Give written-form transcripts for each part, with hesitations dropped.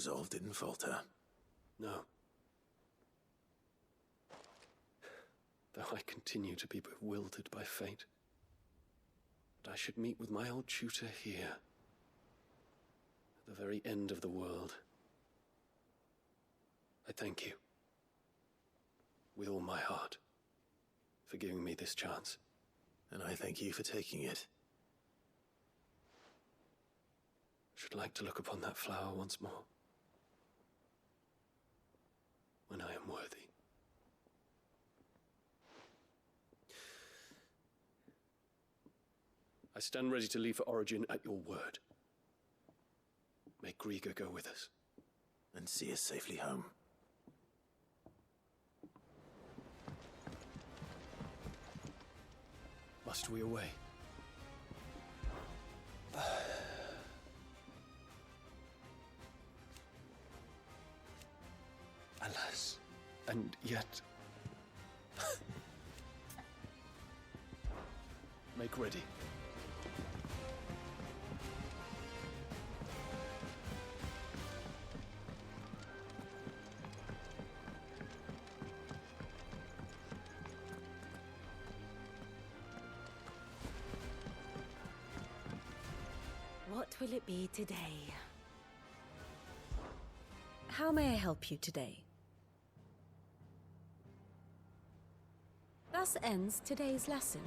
resolve didn't falter. No. Though I continue to be bewildered by fate. But I should meet with my old tutor here, at the very end of the world. I thank you, with all my heart, for giving me this chance. And I thank you for taking it. I should like to look upon that flower once more, when I am worthy. I stand ready to leave for Origin at your word. May Grieger go with us. And see us safely home. Must we away? Alas, and yet... Make ready. What will it be today? How may I help you today? Thus ends today's lesson.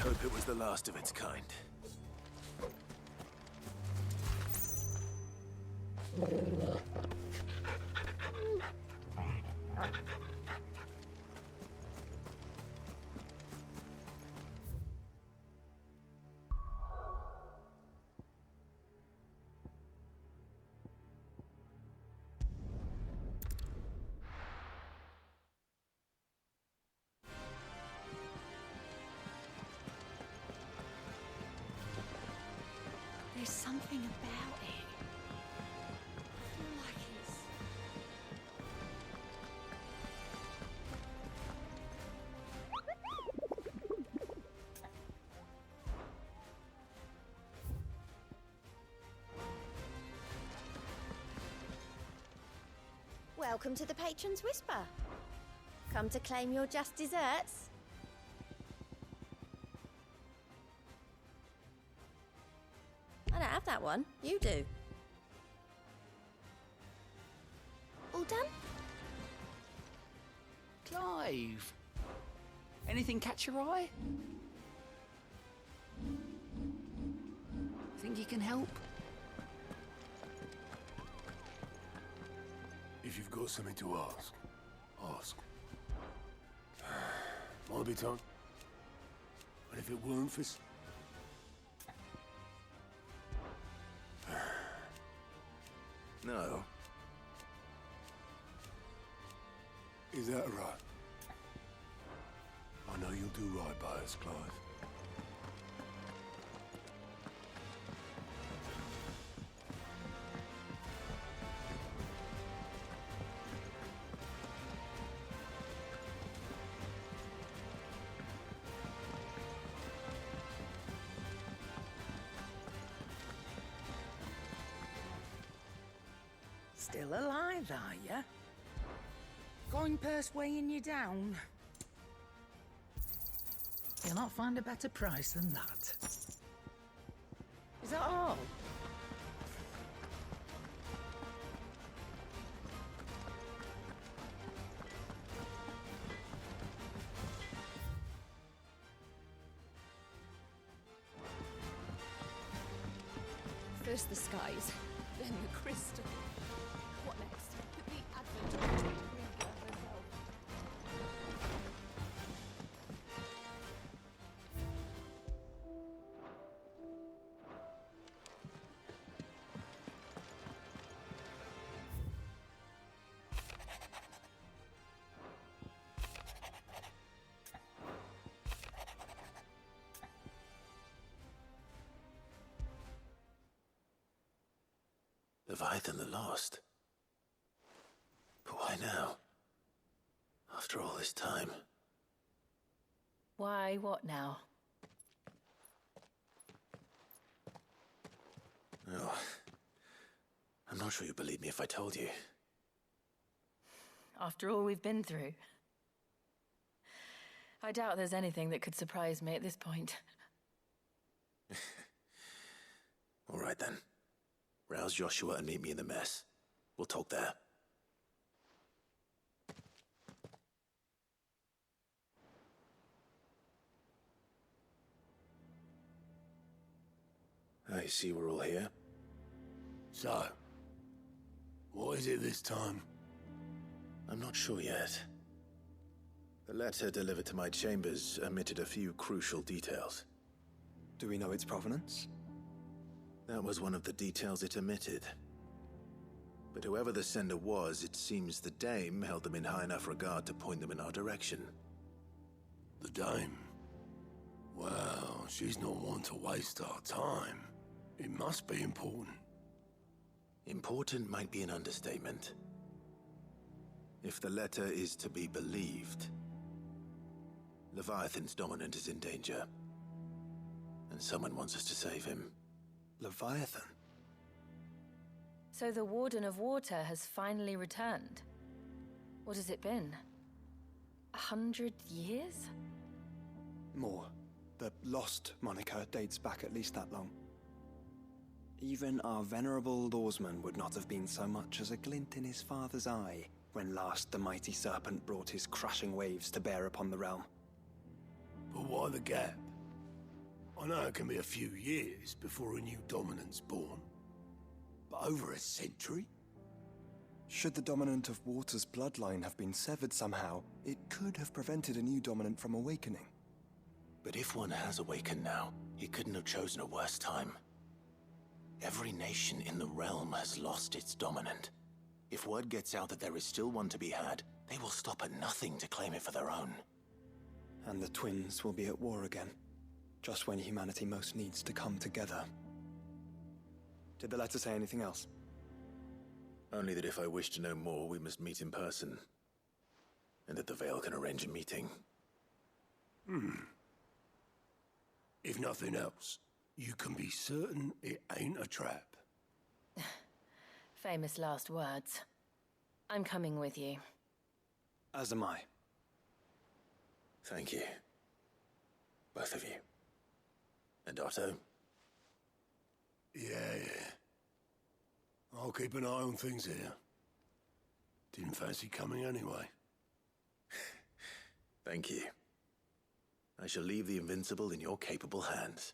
hope it was the last of its kind. There's something about it. I feel like it's... Welcome to the Patron's Whisper. Come to claim your just desserts? I don't have that one. You do. All done? Clive! Anything catch your eye? Think you can help? If you've got something to ask, ask. Might be time. But if it weren't for... No. Is that right? I know you'll do right by us, Clive. Still alive, are ya? Coin purse weighing you down? You'll not find a better price than that. Is that all? First the skies, then the crystal. What next? The advent of the great Reaper herself. Leviathan the Lost. But why now? After all this time. Why, what now? Oh, I'm not sure you'd believe me if I told you. After all we've been through. I doubt there's anything that could surprise me at this point. All right then. Rouse Joshua and meet me in the mess. We'll talk there. I see we're all here. So, what is it this time? I'm not sure yet. The letter delivered to my chambers omitted a few crucial details. Do we know its provenance? That was one of the details it omitted. But whoever the sender was, it seems the Dame held them in high enough regard to point them in our direction. The Dame? Well, she's not one to waste our time. It must be important. Important might be an understatement. If the letter is to be believed, Leviathan's dominant is in danger. And someone wants us to save him. Leviathan? So the Warden of Water has finally returned. What has it been? 100 years? More. The Lost moniker dates back at least that long. Even our venerable lawsman would not have been so much as a glint in his father's eye when last the mighty serpent brought his crushing waves to bear upon the realm. But why the gap? I know it can be a few years before a new dominant's born. But over a century? Should the dominant of Water's bloodline have been severed somehow, it could have prevented a new dominant from awakening. But if one has awakened now, he couldn't have chosen a worse time. Every nation in the realm has lost its dominant. If word gets out that there is still one to be had, they will stop at nothing to claim it for their own. And the twins will be at war again, just when humanity most needs to come together. Did the letter say anything else? Only that if I wish to know more, we must meet in person. And that the Veil can arrange a meeting. If nothing else, you can be certain it ain't a trap. Famous last words. I'm coming with you. As am I. Thank you. Both of you. And Otto? Yeah. I'll keep an eye on things here. Didn't fancy coming anyway. Thank you. I shall leave the Invincible in your capable hands.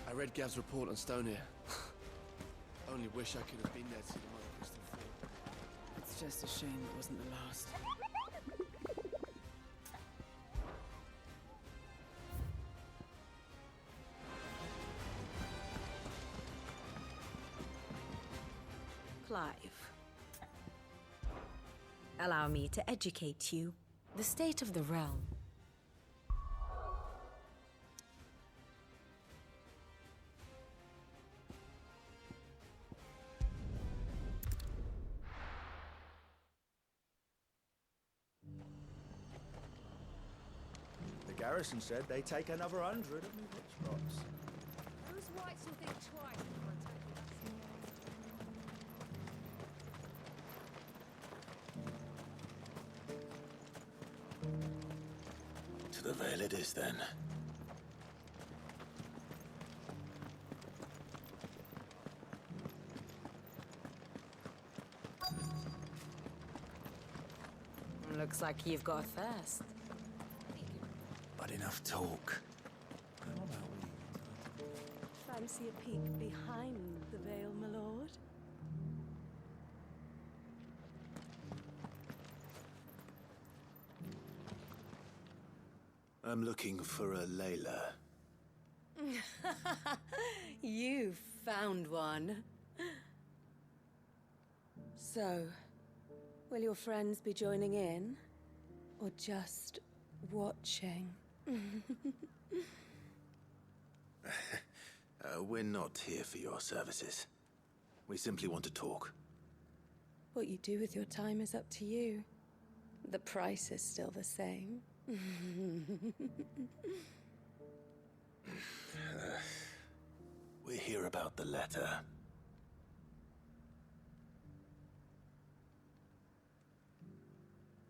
I read Gav's report on Stone here. Only wish I could have been there to see the Mother Crystal fall. It's just a shame it wasn't the last. Clive. Allow me to educate you. The state of the realm. The garrison said they'd take another 100 of me witch spots. Those whites will think twice before attacking us. To the Veil it is, then. Looks like you've got a thirst. But enough talk. Fancy a peek behind the veil, my lord? I'm looking for a Layla. You found one. So, will your friends be joining in? Or just watching? We're not here for your services. We simply want to talk. What you do with your time is up to you. The price is still the same. We're here about the letter.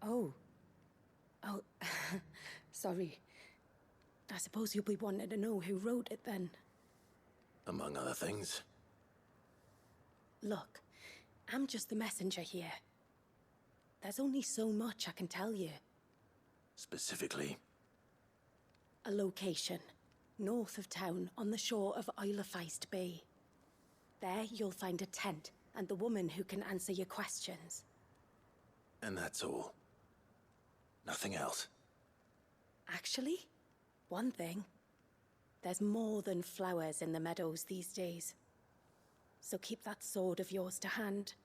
Oh, sorry. I suppose you'll be wanting to know who wrote it then. Among other things. Look, I'm just the messenger here. There's only so much I can tell you. Specifically? A location, north of town, on the shore of Feist Bay. There you'll find a tent and the woman who can answer your questions. And that's all? Nothing else? Actually, one thing. There's more than flowers in the meadows these days. So keep that sword of yours to hand.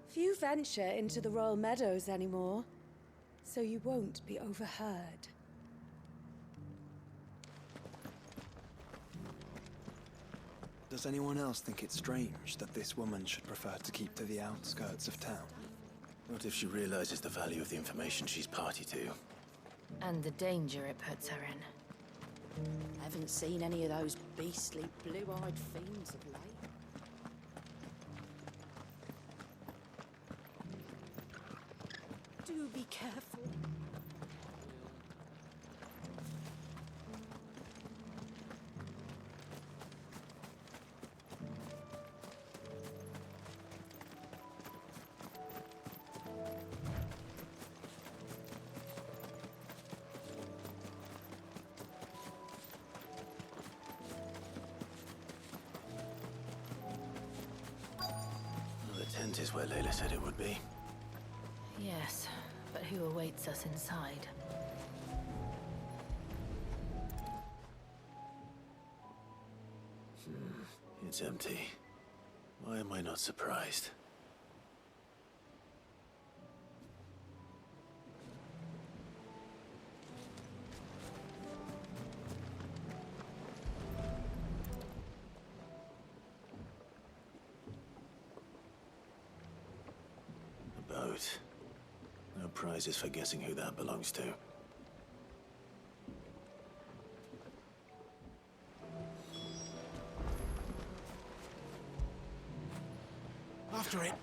Few venture into the Royal Meadows anymore, so you won't be overheard. Does anyone else think it strange that this woman should prefer to keep to the outskirts of town? What if she realizes the value of the information she's party to? And the danger it puts her in. I haven't seen any of those beastly blue-eyed fiends of late. Do be careful. The tent is where Layla said it would be. Yes, but who awaits us inside? It's empty. Why am I not surprised? A boat. No prizes for guessing who that belongs to. After it.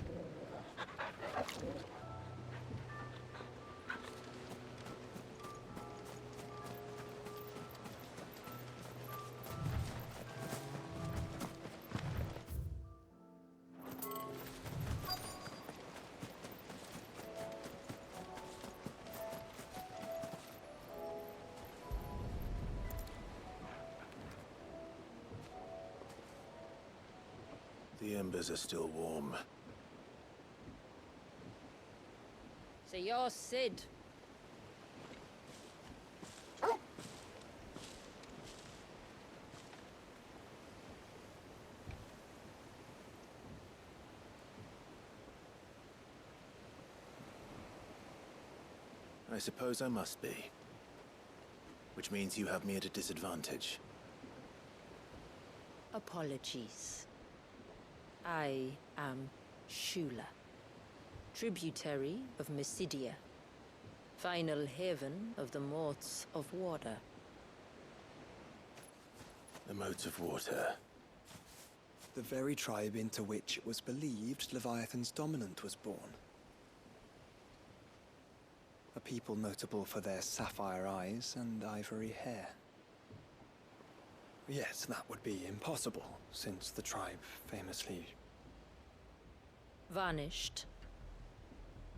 The embers are still warm. So you're Sid. I suppose I must be. Which means you have me at a disadvantage. Apologies. I am SHOULDA, tributary of Mysidia, final haven of the Motes of Water. The Motes of Water. The very tribe into which it was believed Leviathan's dominant was born. A people notable for their sapphire eyes and ivory hair. Yes, that would be impossible, since the tribe famously vanished,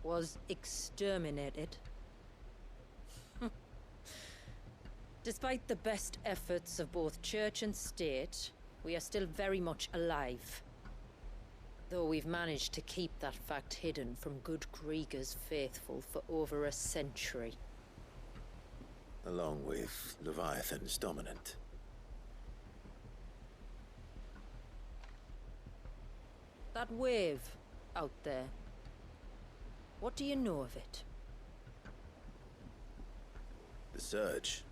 was exterminated. Despite the best efforts of both church and state, we are still very much alive. Though we've managed to keep that fact hidden from good Krieger's faithful for over a century. Along with Leviathan's dominant. That wave out there, what do you know of it? The surge.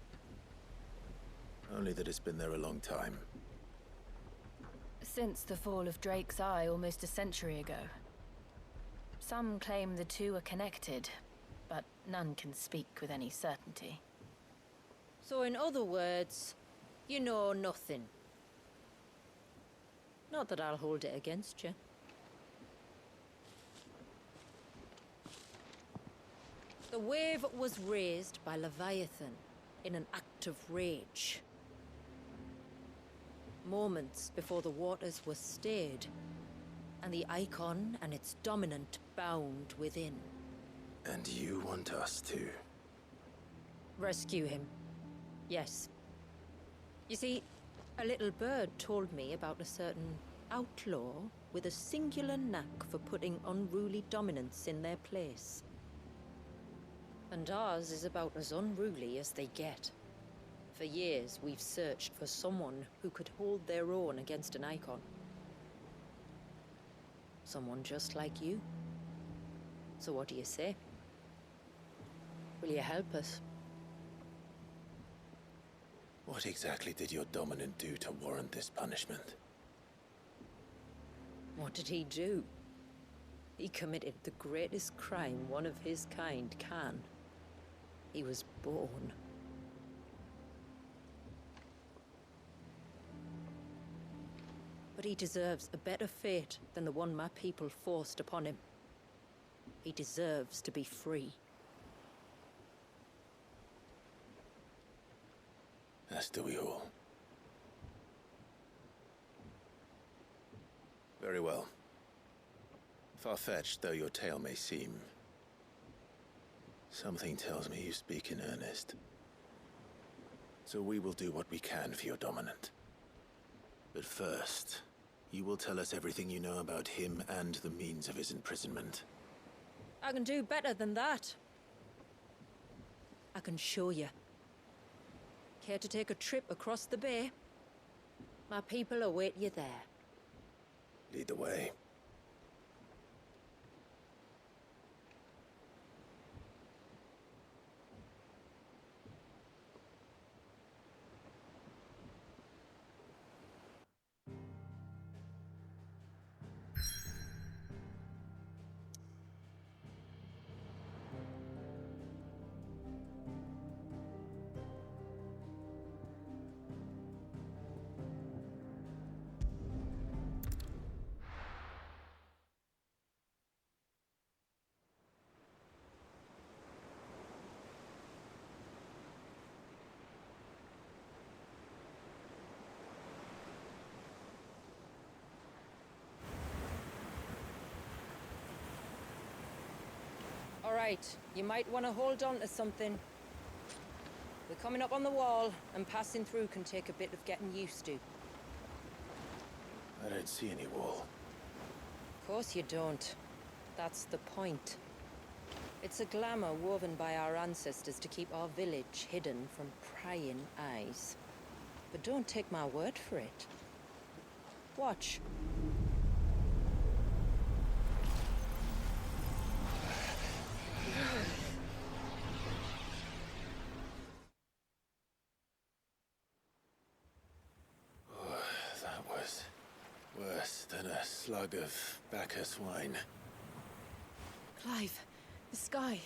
Only that it's been there a long time. Since the fall of Drake's Eye almost a century ago. Some claim the two are connected, but none can speak with any certainty. So in other words, you know nothing. Not that I'll hold it against you. The wave was raised by Leviathan in an act of rage. Moments before the waters were stayed, and the icon and its dominant bound within. And you want us to? Rescue him. Yes. You see, a little bird told me about a certain outlaw with a singular knack for putting unruly dominants in their place. And ours is about as unruly as they get. For years, we've searched for someone who could hold their own against an icon. Someone just like you. So what do you say? Will you help us? What exactly did your dominant do to warrant this punishment? What did he do? He committed the greatest crime one of his kind can. He was born. But he deserves a better fate than the one my people forced upon him. He deserves to be free. As do we all. Very well. Far-fetched though your tale may seem, something tells me you speak in earnest. So we will do what we can for your dominant. But first, you will tell us everything you know about him and the means of his imprisonment. I can do better than that. I can show you. Care to take a trip across the bay? My people await you there. Lead the way. All right, you might want to hold on to something. We're coming up on the wall, and passing through can take a bit of getting used to. I don't see any wall. Of course you don't. That's the point. It's a glamour woven by our ancestors to keep our village hidden from prying eyes. But don't take my word for it. Watch. That was worse than a slug of Bacchus wine. Clive, the sky.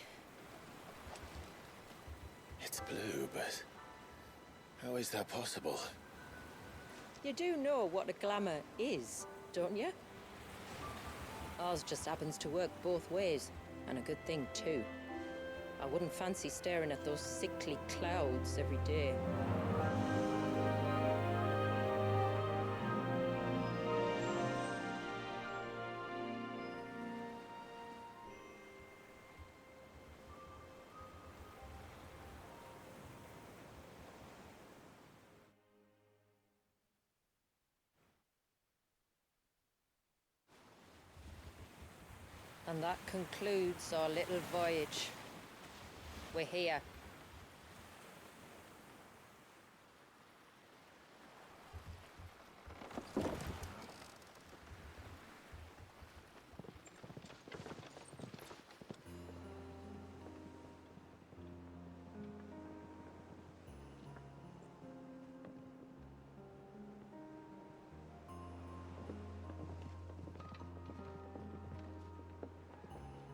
It's blue, but how is that possible? You do know what a glamour is, don't you? Ours just happens to work both ways, and a good thing too. I wouldn't fancy staring at those sickly clouds every day. And that concludes our little voyage. We're here.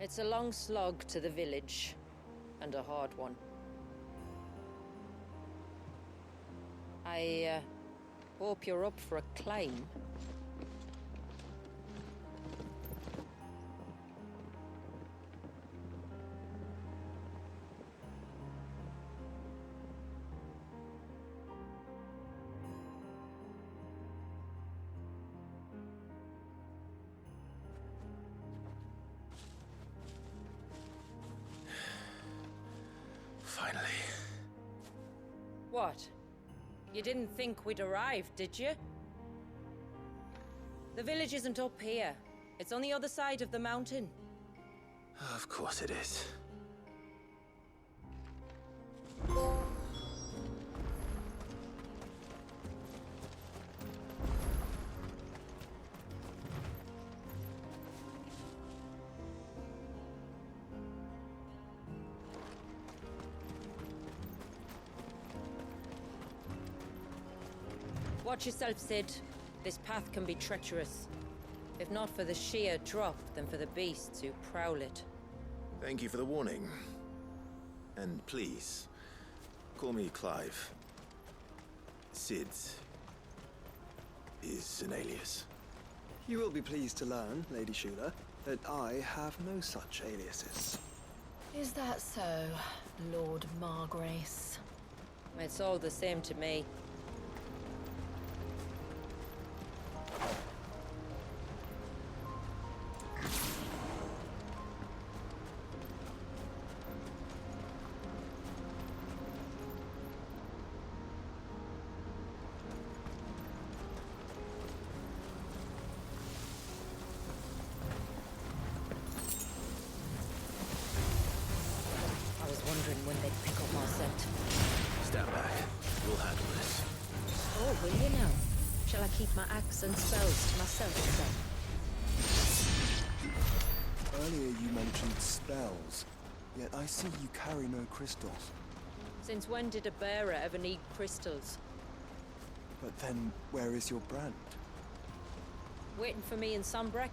It's a long slog to the village, and a hard one. I hope you're up for a climb. Finally. What? You didn't think we'd arrived, did you? The village isn't up here. It's on the other side of the mountain. Of course it is. Watch yourself, Sid. This path can be treacherous. If not for the sheer drop, then for the beasts who prowl it. Thank you for the warning. And please, call me Clive. Sid is an alias. You will be pleased to learn, Lady SHOULDA, that I have no such aliases. Is that so, Lord Margrace? It's all the same to me. Wondering when they'd pick up our scent. Stand back. We'll handle this. Oh, will you now? Shall I keep my axe and spells to myself then? Earlier you mentioned spells, yet I see you carry no crystals. Since when did a bearer ever need crystals? But then, where is your brand? Waiting for me in Sunbreck,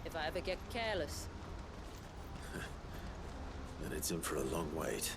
if I ever get careless. Then it's in for a long wait.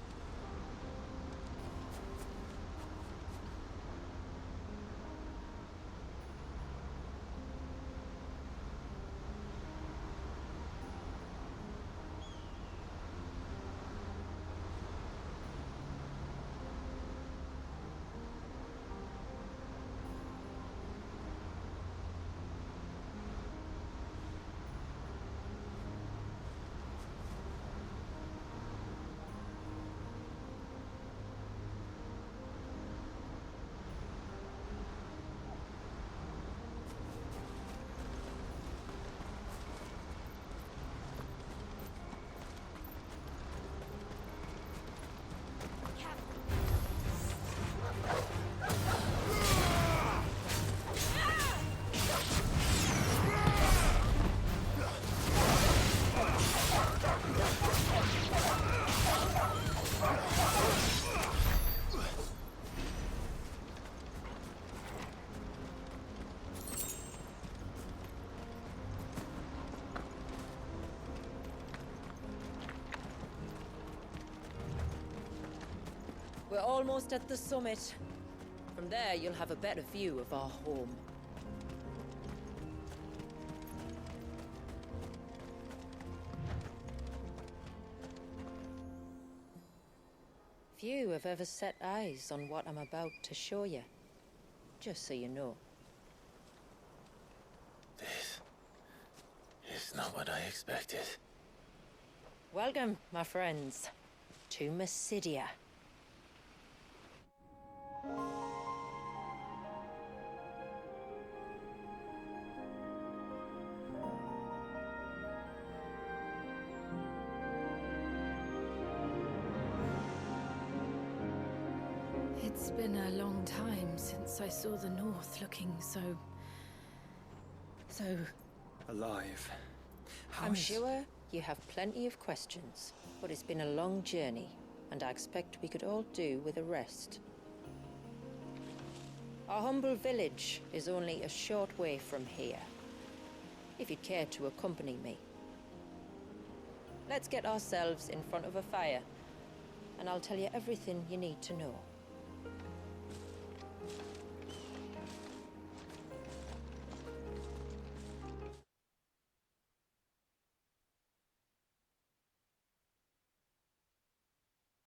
We're almost at the summit. From there, you'll have a better view of our home. Few have ever set eyes on what I'm about to show you. Just so you know. This is not what I expected. Welcome, my friends, to Mysidia. It's been a long time since I saw the North looking so alive. I'm sure you have plenty of questions, but it's been a long journey, and I expect we could all do with a rest. Our humble village is only a short way from here, if you'd care to accompany me. Let's get ourselves in front of a fire, and I'll tell you everything you need to know.